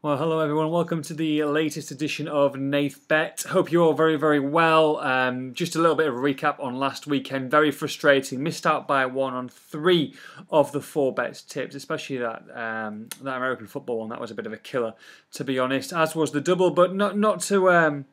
Well, hello everyone. Welcome to the latest edition of Nathbet. Hope you're all very well. Just a little bit of a recap on last weekend. Very frustrating. Missed out by one on 3 of the 4 bets tipped, especially that American football one. That was a bit of a killer, to be honest. As was the double, but not to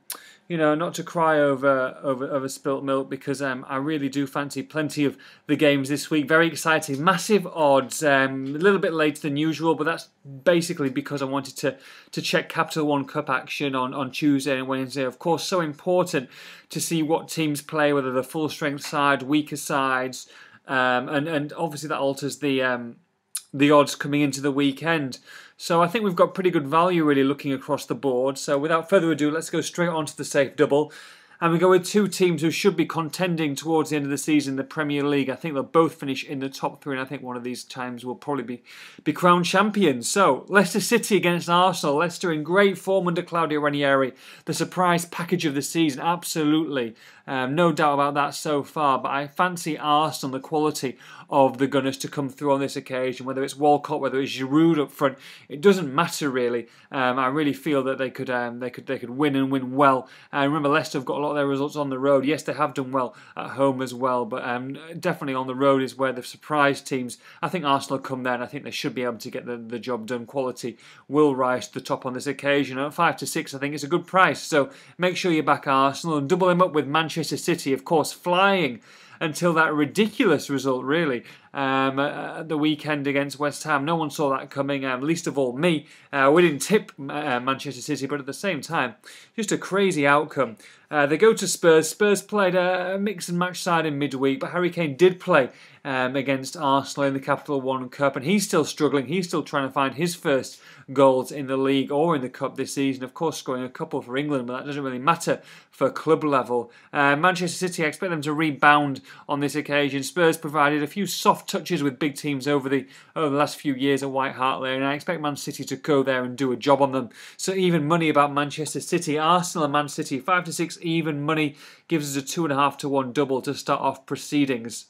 not to cry over spilt milk, because I really do fancy plenty of the games this week. Very exciting, massive odds, a little bit later than usual, but that's basically because I wanted to check Capital One Cup action on Tuesday and Wednesday. Of course, so important to see what teams play, whether they're full strength side, weaker sides, and obviously that alters the odds coming into the weekend. So I think we've got pretty good value really looking across the board. So without further ado, let's go straight on to the safe double. And we go with 2 teams who should be contending towards the end of the season in the Premier League. I think they'll both finish in the top 3, and I think one of these times will probably be crowned champions. So, Leicester City against Arsenal. Leicester in great form under Claudio Ranieri. The surprise package of the season, absolutely. No doubt about that so far, but I fancy Arsenal, the quality of the Gunners, to come through on this occasion. Whether it's Walcott, whether it's Giroud up front, it doesn't matter really. I really feel that they could win and win well. Remember, Leicester have got a lot of their results on the road. Yes, they have done well at home as well, but definitely on the road is where they've surprised teams. I think Arsenal come there, and I think they should be able to get the job done. Quality will rise to the top on this occasion. At 5 to 6, I think it's a good price. So make sure you back Arsenal and double them up with Manchester City, of course, flying until that ridiculous result, really, at the weekend against West Ham. No one saw that coming, least of all me. We didn't tip Manchester City, but at the same time, just a crazy outcome. They go to Spurs. Spurs played a mix and match side in midweek, but Harry Kane did play against Arsenal in the Capital One Cup, and he's still struggling. He's still trying to find his first goals in the league or in the cup this season. Of course, scoring a couple for England, but that doesn't really matter for club level. Manchester City, I expect them to rebound on this occasion. Spurs provided a few soft touches with big teams over the last few years at White Hart Lane, and I expect Man City to go there and do a job on them. So even money about Manchester City, Arsenal and Man City, 5 to 6 even money gives us a 2.5 to 1 double to start off proceedings.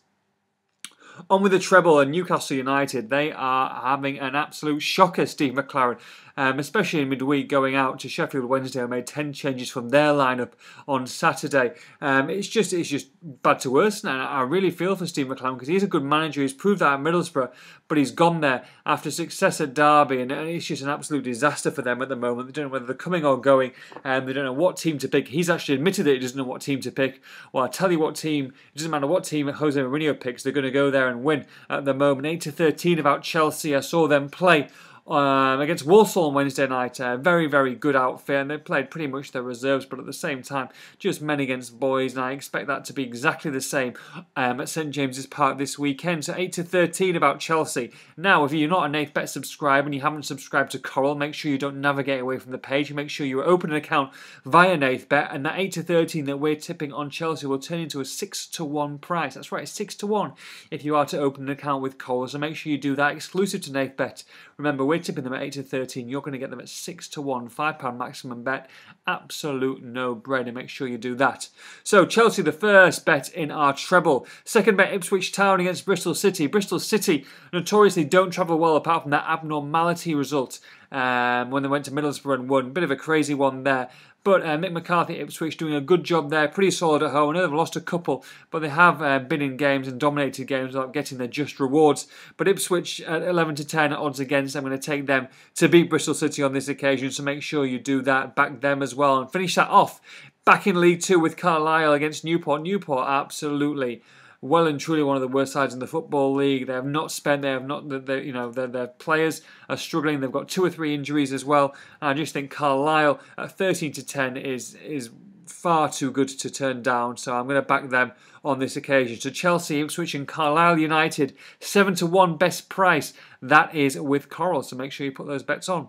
On with the treble, and Newcastle United, they are having an absolute shocker, Steve McLaren, especially in midweek, going out to Sheffield Wednesday and made 10 changes from their lineup on Saturday. It's just bad to worse, and I really feel for Steve McLaren, because he's a good manager. He's proved that at Middlesbrough, but he's gone there after success at Derby, and it's just an absolute disaster for them at the moment. They don't know whether they're coming or going, and they don't know what team to pick. He's actually admitted that he doesn't know what team to pick. Well, I tell you what team, it doesn't matter what team Jose Mourinho picks, they're going to go there and win at the moment. 8 to 13 about Chelsea. I saw them play against Walsall on Wednesday night. Very good outfit, and they played pretty much their reserves, but at the same time, just men against boys, and I expect that to be exactly the same at St James's Park this weekend. So 8 to 13 about Chelsea. Now, if you're not a Nathbet subscriber and you haven't subscribed to Coral, make sure you don't navigate away from the page. Make sure you open an account via Nathbet, and that 8 to 13 that we're tipping on Chelsea will turn into a 6 to 1 price. That's right, 6 to 1 if you are to open an account with Coral. So make sure you do that, exclusive to Nathbet. Remember, we're tipping them at 8 to 13. You're going to get them at 6 to 1, £5 maximum bet. Absolute no-brainer. Make sure you do that. So Chelsea, the first bet in our treble. Second bet, Ipswich Town against Bristol City. Bristol City notoriously don't travel well, apart from that abnormality result when they went to Middlesbrough and won. Bit of a crazy one there. But Mick McCarthy, Ipswich, doing a good job there. Pretty solid at home. I know they've lost a couple, but they have been in games and dominated games without getting their just rewards. But Ipswich at 11 to 10 odds against. I'm going to take them to beat Bristol City on this occasion, so make sure you do that. Back them as well. And finish that off back in League 2 with Carlisle against Newport. Newport, absolutely well and truly one of the worst sides in the Football League. They have not spent. They have not. Their players are struggling. They've got 2 or 3 injuries as well. And I just think Carlisle at 13 to 10 is far too good to turn down. So I'm going to back them on this occasion. So Chelsea, Ipswich, and Carlisle United, 7 to 1 best price. That is with Coral. So make sure you put those bets on.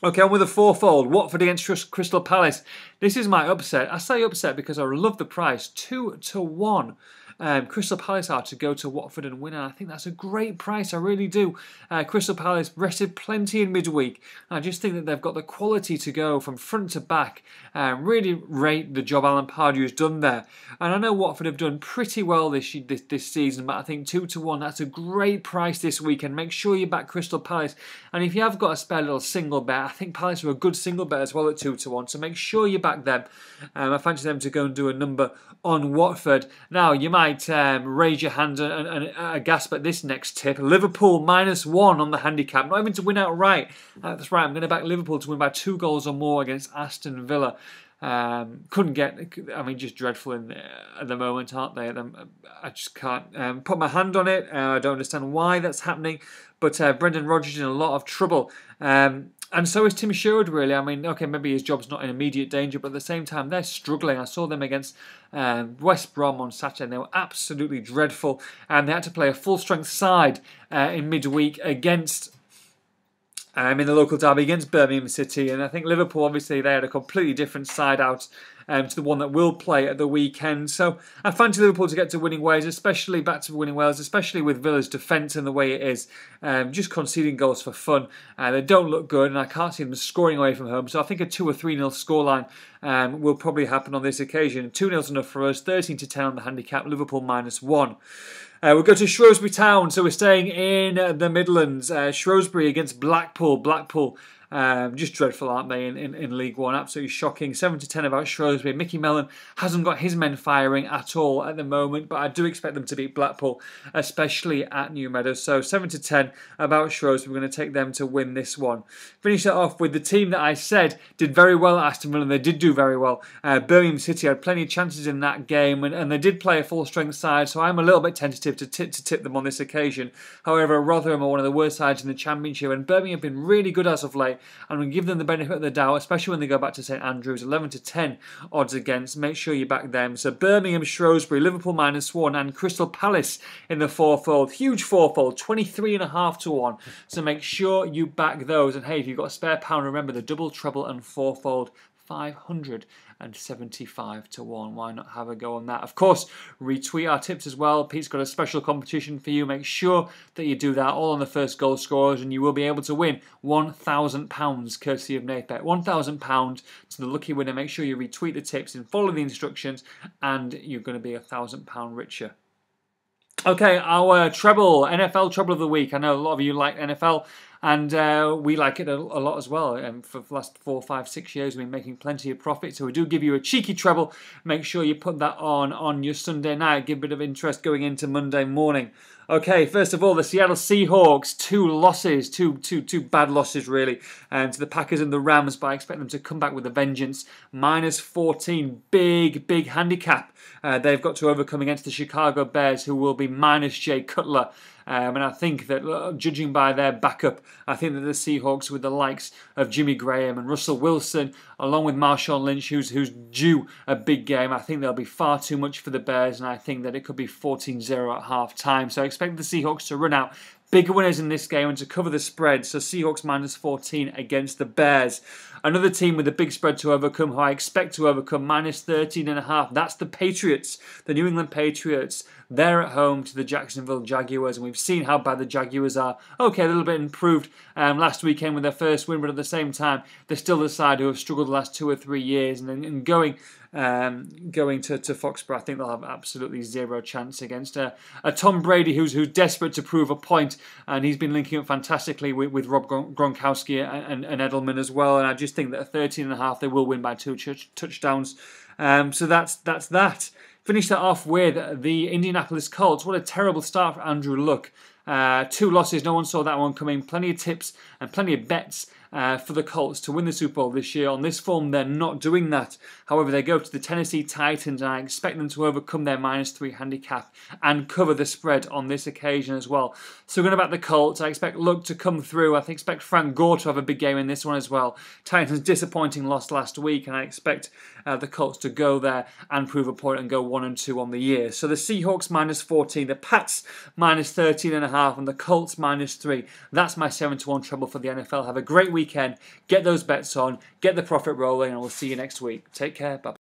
Okay, on with the fourfold. Watford against Crystal Palace. This is my upset. I say upset because I love the price. 2 to 1 Crystal Palace are to go to Watford and win, and I think that's a great price. I really do. Crystal Palace rested plenty in midweek. I just think that they've got the quality to go from front to back. Really rate the job Alan Pardew's done there. And I know Watford have done pretty well this season, but I think 2-1, that's a great price this weekend. Make sure you back Crystal Palace. And if you have got a spare little single bet, I think Palace are a good single bet as well at 2-1, so make sure you back them. I fancy them to go and do a number on Watford. Now, you might raise your hand and gasp at this next tip. Liverpool -1 on the handicap, not even to win outright. That's right, I'm going to back Liverpool to win by 2 goals or more against Aston Villa. Couldn't get, I mean, just dreadful at the moment, aren't they? I just can't put my hand on it. I don't understand why that's happening, but Brendan Rodgers is in a lot of trouble. And so is Tim Sherwood, really. I mean, okay, maybe his job's not in immediate danger, but at the same time, they're struggling. I saw them against West Brom on Saturday, and they were absolutely dreadful. And they had to play a full-strength side in midweek against in the local derby against Birmingham City. And I think Liverpool, obviously, they had a completely different side out to the one that will play at the weekend. So I fancy Liverpool to get to winning ways, especially back to winning ways, especially with Villa's defence and the way it is. Just conceding goals for fun. They don't look good, and I can't see them scoring away from home. So I think a 2 or 3-0 scoreline will probably happen on this occasion. 2-0 is enough for us. 13-10 on the handicap. Liverpool -1. We'll go to Shrewsbury Town, so we're staying in the Midlands. Shrewsbury against Blackpool. Blackpool, just dreadful, aren't they, in League One? Absolutely shocking. 7-10 about Shrewsbury. Mickey Mellon hasn't got his men firing at all at the moment, but I do expect them to beat Blackpool, especially at New Meadows. So 7-10 about Shrewsbury. We're going to take them to win this one. Finish that off with the team that I said did very well at Aston Villa, and they did do very well. Birmingham City had plenty of chances in that game, and they did play a full-strength side, so I'm a little bit tentative to tip them on this occasion. However, Rotherham are one of the worst sides in the Championship, and Birmingham have been really good as of late. I'm going to give them the benefit of the doubt, especially when they go back to St Andrews. 11-10 odds against. Make sure you back them. So Birmingham, Shrewsbury, Liverpool -1, and Crystal Palace in the fourfold. Huge fourfold, 23.5-1. So make sure you back those. And hey, if you've got a spare pound, remember the double, treble, and fourfold. 575-1. Why not have a go on that? Of course, retweet our tips as well. Pete's got a special competition for you. Make sure that you do that, all on the first goal scorers, and you will be able to win £1,000 courtesy of Nathbet. £1,000 to the lucky winner. Make sure you retweet the tips and follow the instructions, and you're going to be £1,000 richer. Okay, our treble, NFL treble of the week. I know a lot of you like NFL, and we like it a lot as well. For the last 4, 5, 6 years, we've been making plenty of profit. So we do give you a cheeky treble. Make sure you put that on your Sunday night. Give a bit of interest going into Monday morning. Okay, first of all, the Seattle Seahawks, 2 losses, two bad losses really, to the Packers and the Rams, but I expect them to come back with a vengeance. -14, big handicap. They've got to overcome against the Chicago Bears, who will be minus Jay Cutler. And I think that, judging by their backup, I think that the Seahawks, with the likes of Jimmy Graham and Russell Wilson, along with Marshawn Lynch, who's due a big game, I think they'll be far too much for the Bears, and I think that it could be 14-0 at half-time. So I expect the Seahawks to run out bigger winners in this game and to cover the spread. So Seahawks -14 against the Bears. Another team with a big spread to overcome, who I expect to overcome, -13.5. That's the Patriots, the New England Patriots. They're at home to the Jacksonville Jaguars, and we've seen how bad the Jaguars are. Okay, a little bit improved last weekend with their first win, but at the same time, they're still the side who have struggled the last 2 or 3 years. And going to Foxborough, I think they'll have absolutely zero chance against a Tom Brady who's desperate to prove a point, and he's been linking up fantastically with Rob Gronkowski and Edelman as well. And I just think that at 13.5, they will win by 2 touchdowns. So that's that. Finish that off with the Indianapolis Colts. What a terrible start for Andrew Luck. 2 losses, no one saw that one coming. Plenty of tips and plenty of bets for the Colts to win the Super Bowl this year. On this form, they're not doing that. However, they go to the Tennessee Titans, and I expect them to overcome their -3 handicap and cover the spread on this occasion as well. So we're going to back the Colts. I expect Luck to come through. I expect Frank Gore to have a big game in this one as well. Titans disappointing loss last week, and I expect the Colts to go there and prove a point and go 1-2 on the year. So the Seahawks -14, the Pats -13.5, and the Colts -3. That's my 7-1 treble for the NFL. Have a great weekend. Get those bets on. Get the profit rolling, and we'll see you next week. Take care. Bye.